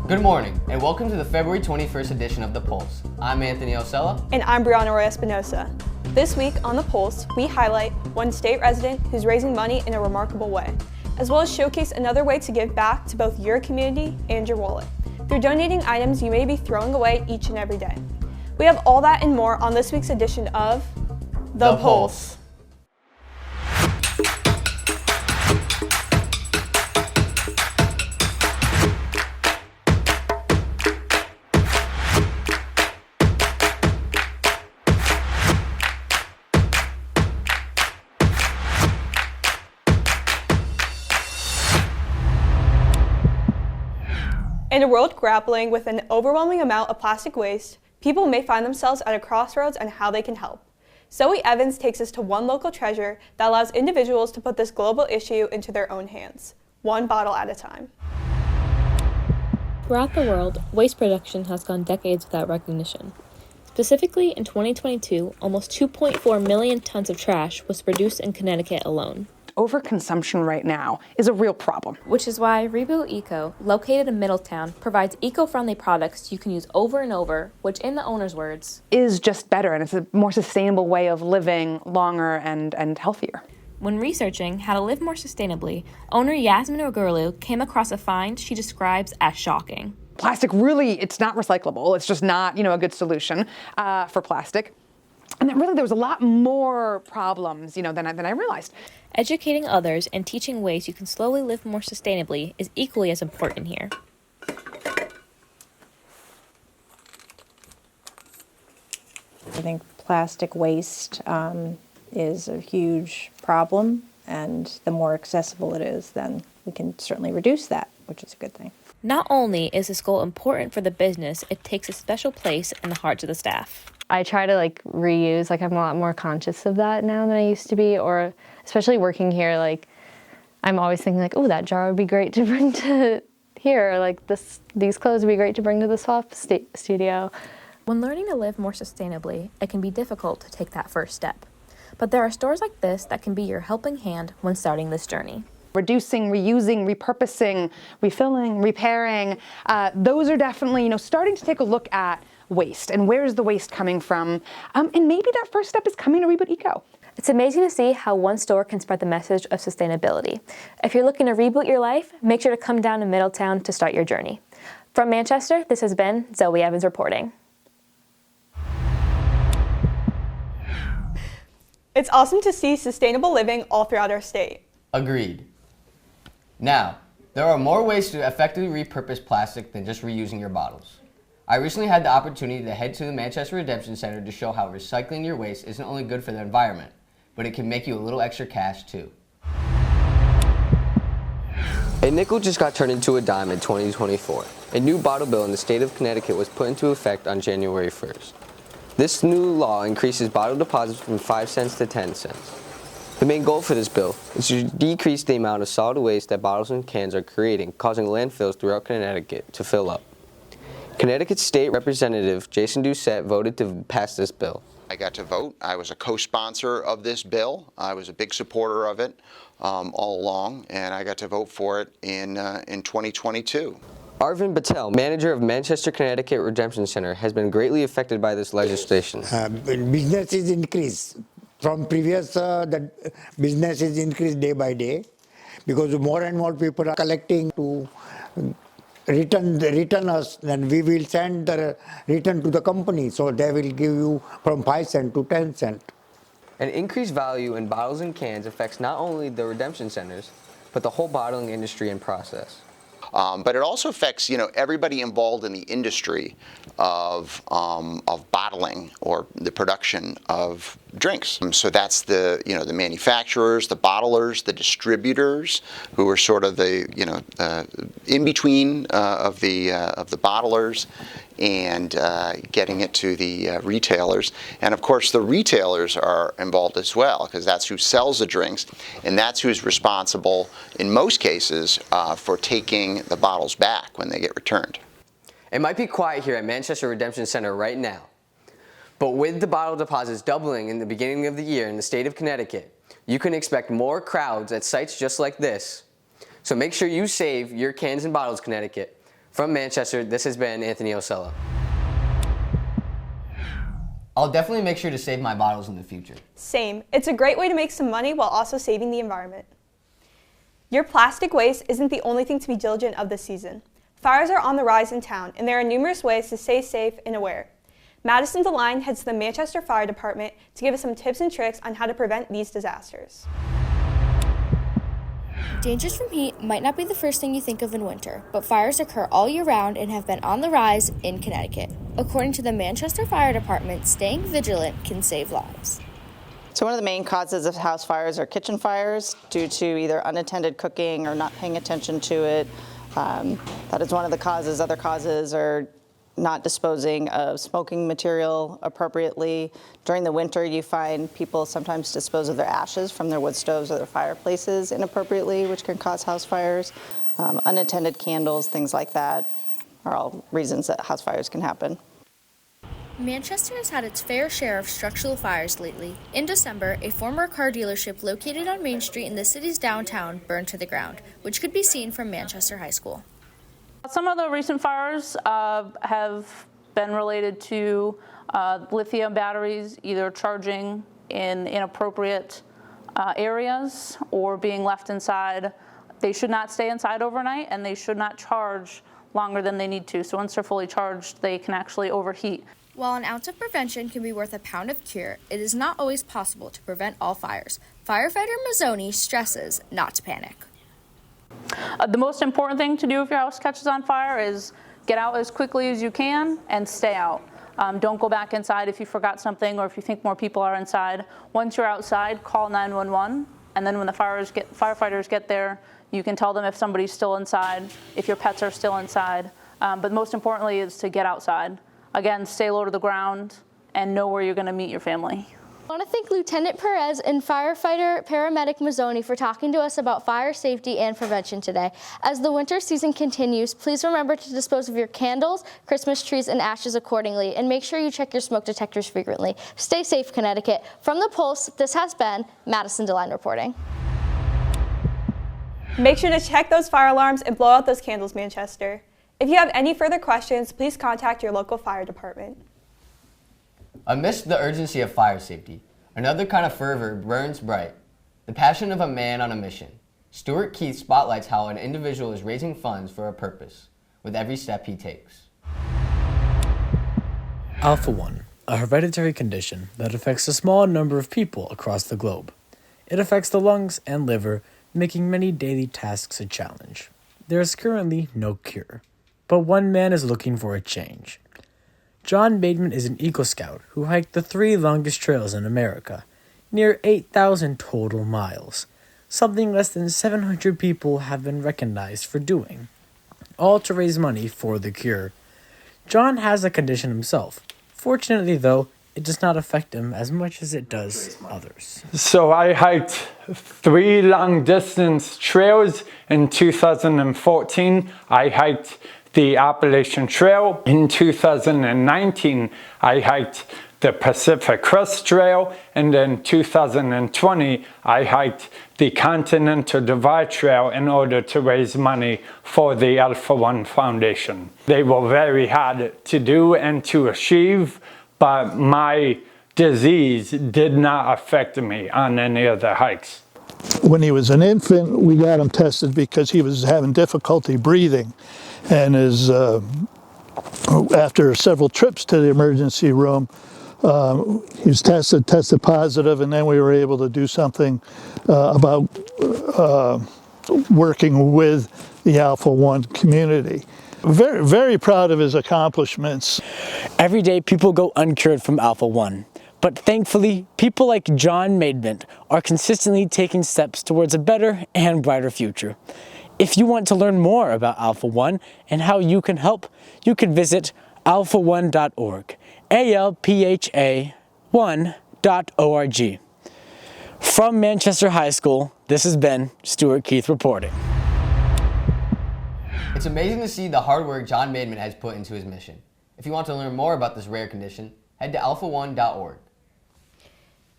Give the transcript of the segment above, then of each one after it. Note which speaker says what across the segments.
Speaker 1: Good morning, and welcome to the February 21st edition of The Pulse. I'm Anthony Osella.
Speaker 2: And I'm Brianna Roy-Espinosa. This week on The Pulse, we highlight one state resident who's raising money in a remarkable way, as well as showcase another way to give back to both your community and your wallet, through donating items you may be throwing away each and every day. We have all that and more on this week's edition of The Pulse. In a world grappling with an overwhelming amount of plastic waste, people may find themselves at a crossroads on how they can help. Zoe Evans takes us to one local treasure that allows individuals to put this global issue into their own hands, one bottle at a time.
Speaker 3: Throughout the world, waste production has gone decades without recognition. Specifically, in 2022, almost 2.4 million tons of trash was produced in Connecticut alone.
Speaker 4: Overconsumption right now is a real problem.
Speaker 3: Which is why Reboot Eco, located in Middletown, provides eco-friendly products you can use over and over, which in the owner's words,
Speaker 4: is just better, and it's a more sustainable way of living longer and healthier.
Speaker 3: When researching how to live more sustainably, owner Yasmin Ogurlu came across a find she describes as shocking.
Speaker 4: Plastic really, it's not recyclable. It's just not, a good solution for plastic. And that really, there was a lot more problems, than I realized.
Speaker 3: Educating others and teaching ways you can slowly live more sustainably is equally as important here.
Speaker 5: I think plastic waste is a huge problem, and the more accessible it is, then we can certainly reduce that, which is a good thing.
Speaker 3: Not only is this goal important for the business, it takes a special place in the hearts of the staff.
Speaker 6: I try to reuse, I'm a lot more conscious of that now than I used to be, or especially working here, I'm always thinking oh, that jar would be great to bring to here, or these clothes would be great to bring to the swap studio.
Speaker 3: When learning to live more sustainably, it can be difficult to take that first step. But there are stores like this that can be your helping hand when starting this journey.
Speaker 4: Reducing, reusing, repurposing, refilling, repairing, those are definitely, starting to take a look at waste and where's the waste coming from. And maybe that first step is coming to Reboot Eco.
Speaker 3: It's amazing to see how one store can spread the message of sustainability. If you're looking to reboot your life, make sure to come down to Middletown to start your journey. From Manchester, this has been Zoe Evans reporting.
Speaker 2: It's awesome to see sustainable living all throughout our state.
Speaker 1: Agreed. Now, there are more ways to effectively repurpose plastic than just reusing your bottles. I recently had the opportunity to head to the Manchester Redemption Center to show how recycling your waste isn't only good for the environment, but it can make you a little extra cash too.
Speaker 7: A nickel just got turned into a dime in 2024. A new bottle bill in the state of Connecticut was put into effect on January 1st. This new law increases bottle deposits from 5 cents to 10 cents. The main goal for this bill is to decrease the amount of solid waste that bottles and cans are creating, causing landfills throughout Connecticut to fill up. Connecticut State Representative Jason Doucette voted to pass this bill.
Speaker 8: I got to vote. I was a co-sponsor of this bill. I was a big supporter of it all along, and I got to vote for it in 2022.
Speaker 7: Arvind Patel, manager of Manchester Connecticut Redemption Center, has been greatly affected by this legislation.
Speaker 9: Business is increased. From previous, the business is increased day by day because more and more people are collecting to return us, then we will send the return to the company, so they will give you from 5 cents to 10 cents.
Speaker 7: An increased value in bottles and cans affects not only the redemption centers, but the whole bottling industry and process.
Speaker 8: But it also affects, everybody involved in the industry of bottling or the production of drinks. So that's the manufacturers, the bottlers, the distributors, who are sort of the in between of the bottlers and getting it to the retailers. And of course the retailers are involved as well, because that's who sells the drinks, and that's who's responsible in most cases for taking the bottles back when they get returned.
Speaker 1: It might be quiet here at Manchester Redemption Center right now, but with the bottle deposits doubling in the beginning of the year in the state of Connecticut, you can expect more crowds at sites just like this. So make sure you save your cans and bottles, Connecticut.
Speaker 7: From Manchester, this has been Anthony Osella.
Speaker 1: I'll definitely make sure to save my bottles in the future.
Speaker 2: Same. It's a great way to make some money while also saving the environment. Your plastic waste isn't the only thing to be diligent of this season. Fires are on the rise in town, and there are numerous ways to stay safe and aware. Madison DeLine heads to the Manchester Fire Department to give us some tips and tricks on how to prevent these disasters.
Speaker 10: Dangers from heat might not be the first thing you think of in winter, but fires occur all year round and have been on the rise in Connecticut. According to the Manchester Fire Department, staying vigilant can save lives.
Speaker 11: So one of the main causes of house fires are kitchen fires due to either unattended cooking or not paying attention to it. That is one of the causes. Other causes are not disposing of smoking material appropriately. During the winter, you find people sometimes dispose of their ashes from their wood stoves or their fireplaces inappropriately, which can cause house fires. Unattended candles, things like that are all reasons that house fires can happen.
Speaker 10: Manchester has had its fair share of structural fires lately. In December, a former car dealership located on Main Street in the city's downtown burned to the ground, which could be seen from Manchester High School.
Speaker 12: Some of the recent fires have been related to lithium batteries either charging in inappropriate areas or being left inside. They should not stay inside overnight, and they should not charge longer than they need to. So once they're fully charged, they can actually overheat.
Speaker 10: While an ounce of prevention can be worth a pound of cure, it is not always possible to prevent all fires. Firefighter Mazzoni stresses not to panic.
Speaker 12: The most important thing to do if your house catches on fire is get out as quickly as you can and stay out. Don't go back inside if you forgot something or if you think more people are inside. Once you're outside, call 911, and then when the firefighters get there, you can tell them if somebody's still inside, if your pets are still inside. But most importantly is to get outside. Again, stay low to the ground and know where you're going to meet your family.
Speaker 10: I want to thank Lieutenant Perez and firefighter paramedic Mazzoni for talking to us about fire safety and prevention today. As the winter season continues, please remember to dispose of your candles, Christmas trees, and ashes accordingly, and make sure you check your smoke detectors frequently. Stay safe, Connecticut. From the Pulse, this has been Madison DeLine reporting.
Speaker 2: Make sure to check those fire alarms and blow out those candles, Manchester. If you have any further questions, please contact your local fire department.
Speaker 1: Amidst the urgency of fire safety, another kind of fervor burns bright, the passion of a man on a mission. Stewart Keith spotlights how an individual is raising funds for a purpose with every step he takes.
Speaker 13: Alpha-1, a hereditary condition that affects a small number of people across the globe. It affects the lungs and liver, making many daily tasks a challenge. There is currently no cure, but one man is looking for a change. John Bateman is an Eagle Scout who hiked the 3 longest trails in America, near 8,000 total miles, something less than 700 people have been recognized for doing, all to raise money for the cure. John has a condition himself. Fortunately, though, it does not affect him as much as it does others.
Speaker 14: So I hiked 3 long-distance trails in 2014. I hiked the Appalachian Trail. In 2019, I hiked the Pacific Crest Trail, and in 2020, I hiked the Continental Divide Trail in order to raise money for the Alpha-1 Foundation. They were very hard to do and to achieve, but my disease did not affect me on any of the hikes.
Speaker 15: When he was an infant, we got him tested because he was having difficulty breathing. And after several trips to the emergency room, he was tested positive, and then we were able to do something about working with the Alpha-1 community. Very, very proud of his accomplishments.
Speaker 13: Every day people go uncured from Alpha-1, but thankfully people like John Bateman are consistently taking steps towards a better and brighter future. If you want to learn more about Alpha-1 and how you can help, you can visit alpha1.org, ALPHA1.org. From Manchester High School, this has been Stewart Keith reporting.
Speaker 1: It's amazing to see the hard work John Bateman has put into his mission. If you want to learn more about this rare condition, head to alpha1.org.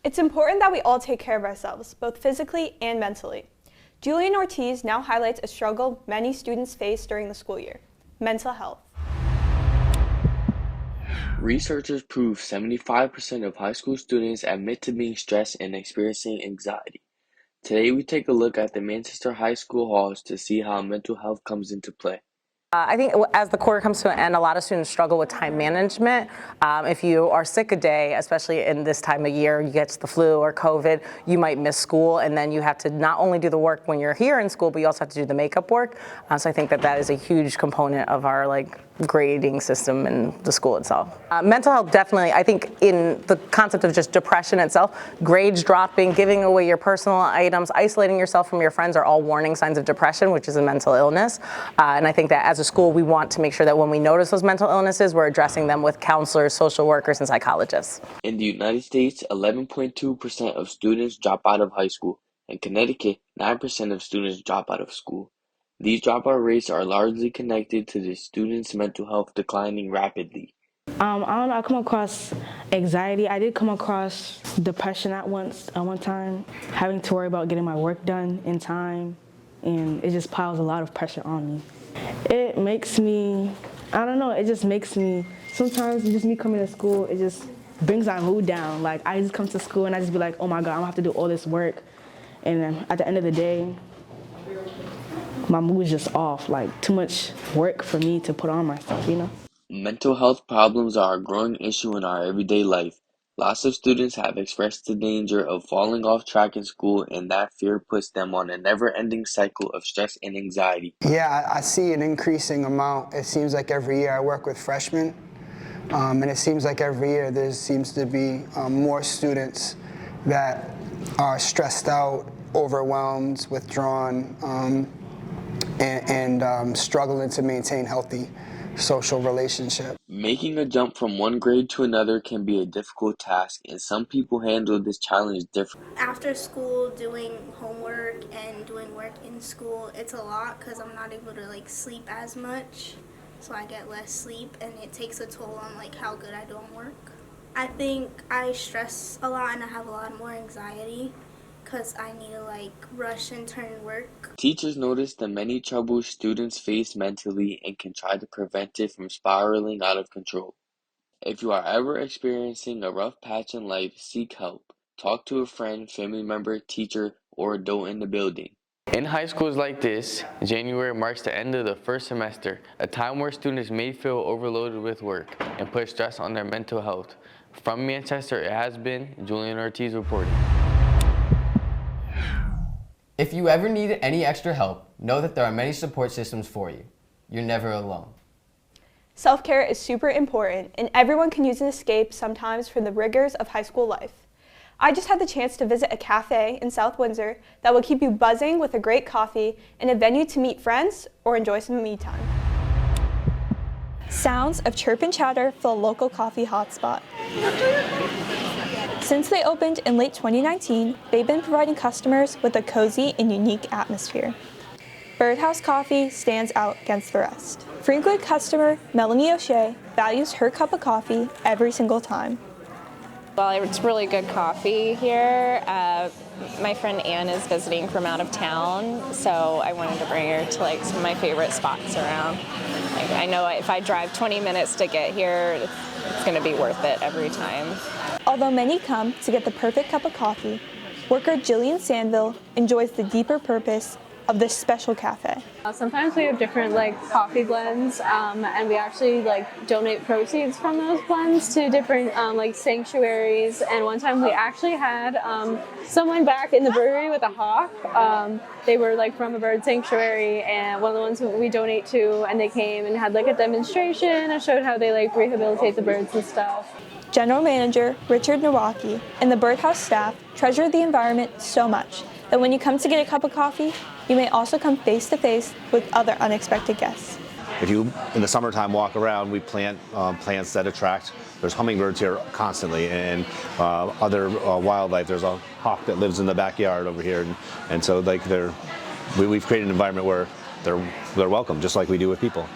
Speaker 2: It's important that we all take care of ourselves, both physically and mentally. Julian Ortiz now highlights a struggle many students face during the school year: mental health.
Speaker 16: Researchers prove 75% of high school students admit to being stressed and experiencing anxiety. Today we take a look at the Manchester High School halls to see how mental health comes into play.
Speaker 17: I think as the quarter comes to an end, a lot of students struggle with time management. If you are sick a day, especially in this time of year, you get the flu or COVID, you might miss school, and then you have to not only do the work when you're here in school, but you also have to do the makeup work. So I think that is a huge component of our grading system in the school itself. Mental health, definitely, I think in the concept of just depression itself, grades dropping, giving away your personal items, isolating yourself from your friends are all warning signs of depression, which is a mental illness. And I think that as a school, we want to make sure that when we notice those mental illnesses, we're addressing them with counselors, social workers, and psychologists.
Speaker 16: In the United States, 11.2% of students drop out of high school. In Connecticut, 9% of students drop out of school. These dropout rates are largely connected to the students' mental health declining rapidly.
Speaker 18: I don't know, I come across anxiety. I did come across depression at one time, having to worry about getting my work done in time, and it just piles a lot of pressure on me. It makes me, I don't know, it just makes me, sometimes just me coming to school, it just brings my mood down. Like, I just come to school and I just be like, oh my God, I'm gonna have to do all this work. And then at the end of the day, my mood is just off, like too much work for me to put on myself, you know?
Speaker 16: Mental health problems are a growing issue in our everyday life. Lots of students have expressed the danger of falling off track in school, and that fear puts them on a never-ending cycle of stress and anxiety.
Speaker 19: Yeah, I see an increasing amount. It seems like every year I work with freshmen, and it seems like every year there seems to be more students that are stressed out, overwhelmed, withdrawn, and struggling to maintain healthy social relationships.
Speaker 16: Making a jump from one grade to another can be a difficult task, and some people handle this challenge differently.
Speaker 20: After school, doing homework and doing work in school, it's a lot because I'm not able to sleep as much, so I get less sleep, and it takes a toll on how good I do on work. I think I stress a lot and I have a lot more anxiety because I need to rush and turn in work.
Speaker 16: Teachers notice the many troubles students face mentally and can try to prevent it from spiraling out of control. If you are ever experiencing a rough patch in life, seek help. Talk to a friend, family member, teacher, or adult in the building. In high schools like this, January marks the end of the first semester, a time where students may feel overloaded with work and put stress on their mental health. From Manchester, it has been Julian Ortiz reporting.
Speaker 1: If you ever need any extra help, know that there are many support systems for you. You're never alone.
Speaker 2: Self-care is super important, and everyone can use an escape sometimes from the rigors of high school life. I just had the chance to visit a cafe in South Windsor that will keep you buzzing with a great coffee and a venue to meet friends or enjoy some me time. Sounds of chirp and chatter fill a local coffee hotspot. Since they opened in late 2019, they've been providing customers with a cozy and unique atmosphere. Birdhouse Coffee stands out against the rest. Frequent customer Melanie O'Shea values her cup of coffee every single time.
Speaker 21: Well, it's really good coffee here. My friend Anne is visiting from out of town, so I wanted to bring her to some of my favorite spots around. I know if I drive 20 minutes to get here, it's going to be worth it every time.
Speaker 2: Although many come to get the perfect cup of coffee, worker Jillian Sandville enjoys the deeper purpose of this special cafe.
Speaker 22: Sometimes we have different coffee blends, and we actually donate proceeds from those blends to different sanctuaries. And one time we actually had someone back in the brewery with a hawk. They were from a bird sanctuary, and one of the ones that we donate to, and they came and had a demonstration and showed how they rehabilitate the birds and stuff.
Speaker 2: General Manager Richard Nowacki and the Birdhouse staff treasure the environment so much that when you come to get a cup of coffee, you may also come face to face with other unexpected guests.
Speaker 23: If you, in the summertime, walk around, we plant plants that attract. There's hummingbirds here constantly, and other wildlife. There's a hawk that lives in the backyard over here, and so we've created an environment where they're welcome, just like we do with people.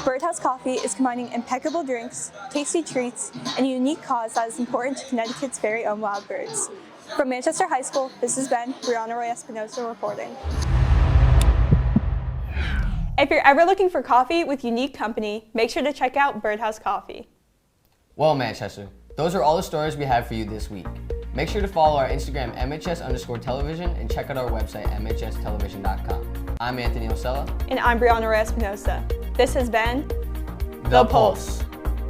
Speaker 2: Birdhouse Coffee is combining impeccable drinks, tasty treats, and a unique cause that is important to Connecticut's very own wild birds. From Manchester High School, this has been Brianna Roy-Espinosa reporting. If you're ever looking for coffee with unique company, make sure to check out Birdhouse Coffee.
Speaker 1: Well, Manchester, those are all the stories we have for you this week. Make sure to follow our Instagram MHS_television and check out our website MHStelevision.com. I'm Anthony Osella.
Speaker 2: And I'm Brianna Roy-Espinosa. This has been
Speaker 1: The Pulse.